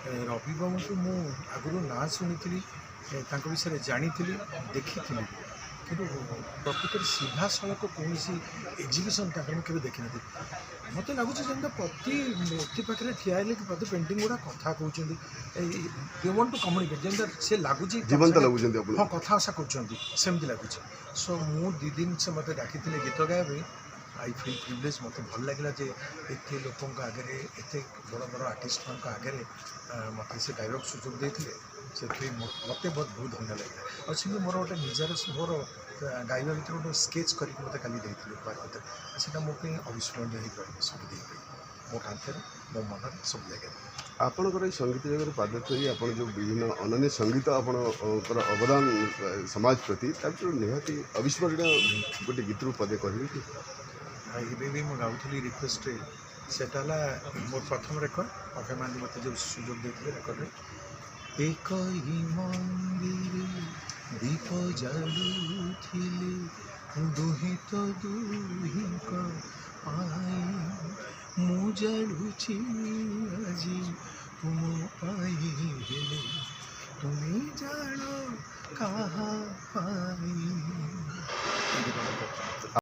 रवि बाबू को मु आगु ना शुणी विषय जानी देखी कि प्रकृत सीधा सड़क कौन एग्जिबिशन केवे देखी ना मत लगुच प्रति मूर्ति पाखे ठिया कि प्रति पेंटिंग गुड़ा कथा कहते दे वांट टू कम्युनिकेट जेनता से लगुच जीवंत लगुच हाँ कथा आशा करमती लगुच सो मु 2 दिन से मत डाकी गीत गाया आई फिल प्रिविलेज मत भल लगे जे एत लोकों आगे एत बड़ बड़ आर्टिस्ट आगे मत से गायक सुजोग देते से मत बहुत बहुत धन्य लगे अच्छे मोर गोटे निजार मोर गायबा भर गोटे स्केच करके मत कल देते से मो अविस्मरणीय सब मो कांथे मो मन सब जगह आपणकर संगीत जगह पाद थी आप जो विभिन्न अनन्य संगीत आपणकर अवदान समाज प्रति निहाती अविस्मरणीय गोटे गीत पदे कहे कि भी मुझे गाँवली रिक्वेस्ट से मोर प्रथम रेकर्ड अभय मान मत जो सुजोग देते रेकर्ड एक ही मंदिर दीप जलुथिले दुही तो दुही पाई मु जलुची আজি तुम पाई हेले तुम्हें जानो कहाँ पाई।